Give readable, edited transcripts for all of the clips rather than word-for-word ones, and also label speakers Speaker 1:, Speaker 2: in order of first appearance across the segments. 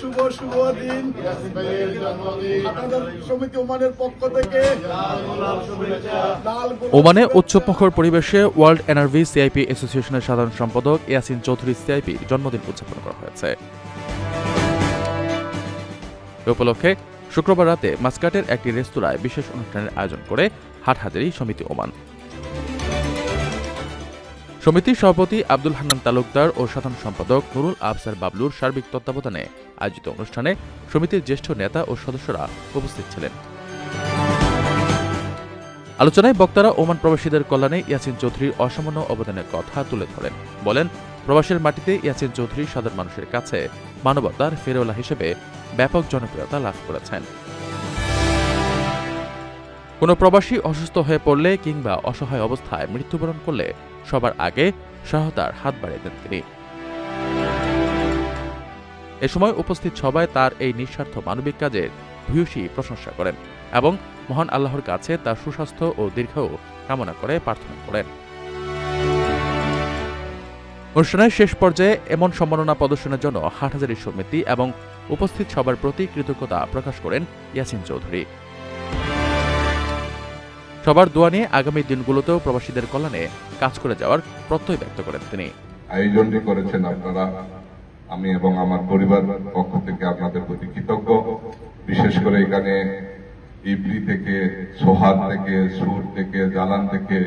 Speaker 1: শুভ শুভ দিন। সমিতি ওমানের পক্ষ থেকে
Speaker 2: ওমানে উৎসবমুখর পরিবেশে ওয়ার্ল্ড এনআরভি সিআইপি অ্যাসোসিয়েশনের সাধারণ সম্পাদক ইয়াসিন চৌধুরী সিআইপি জন্মদিন উদযাপন করা হয়েছে। এ উপলক্ষে শুক্রবার রাতে মাস্কাটের একটি রেস্তোরাঁয় বিশেষ অনুষ্ঠানের আয়োজন করে হাটহাজারী সমিতি ওমান। সমিতির সভাপতি আব্দুল হান্নান তালুকদার ও সাধারণ সম্পাদক নুরুল আফসার বাবলুর সার্বিক তত্ত্বাবধানে আয়োজিত অনুষ্ঠানে সমিতির জ্যেষ্ঠ নেতা ও সদস্যরা উপস্থিত ছিলেন। আলোচনায় বক্তারা ওমান প্রবাসীদের কল্যাণে ইয়াসিন চৌধুরীর অসামান্য অবদানের কথা তুলে ধরেন। বলেন, প্রবাসের মাটিতে ইয়াসিন চৌধুরী সাধারণ মানুষের কাছে মানবতার ফেরওয়ালা হিসেবে ব্যাপক জনপ্রিয়তা লাভ করেছেন। কোনো প্রবাসী অসুস্থ হয়ে পড়লে কিংবা অসহায় অবস্থায় মৃত্যুবরণ করলে সবার আগে সহায়তার হাত বাড়িয়ে দেন তিনি। এ সময় উপস্থিত সবাই তার এই নিঃস্বার্থ মানবিক কাজের ভূয়সী প্রশংসা করেন এবং মহান আল্লাহর কাছে তার সুস্বাস্থ্য ও দীর্ঘায়ু কামনা করে প্রার্থনা করেন। অনুষ্ঠানের শেষ পর্যায়ে এমন সম্মাননা প্রদর্শনের জন্য হাটহাজারী সমিতি এবং উপস্থিত সবার প্রতি কৃতজ্ঞতা প্রকাশ করেন ইয়াসিন চৌধুরী। সবার দোয়া নিয়ে আগামী দিনগুলোতেও প্রবাসীদের কল্যাণে কাজ করে যাওয়ার প্রত্যয় ব্যক্ত করেন তিনি।
Speaker 3: আয়োজনটি করেছেন আপনারা, আমি এবং আমার পরিবার পক্ষ থেকে আপনাদের প্রতি কৃতজ্ঞ। বিশেষ করে এখানে ইবলি থেকে, সোহাগ থেকে, সুর থেকে, জালান থেকে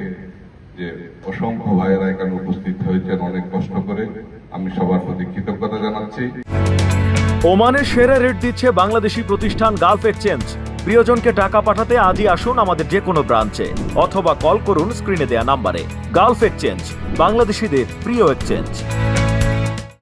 Speaker 3: যে অসংখ্য ভাইয়েরা এখানে উপস্থিত হয়েছেন অনেক কষ্ট করে, আমি সবার প্রতি কৃতজ্ঞতা জানাচ্ছি।
Speaker 4: ওমানের সেরা রেট দিচ্ছে বাংলাদেশি প্রতিষ্ঠান গালফ এক্সচেঞ্জ। প্রিয়জনকে টাকা পাঠাতে আজই আসুন আমাদের যে কোনো ব্রাঞ্চে অথবা কল করুন স্ক্রিনে দেয়া নাম্বারে। গালফ এক্সচেঞ্জ, বাংলাদেশিদের প্রিয় এক্সচেঞ্জ।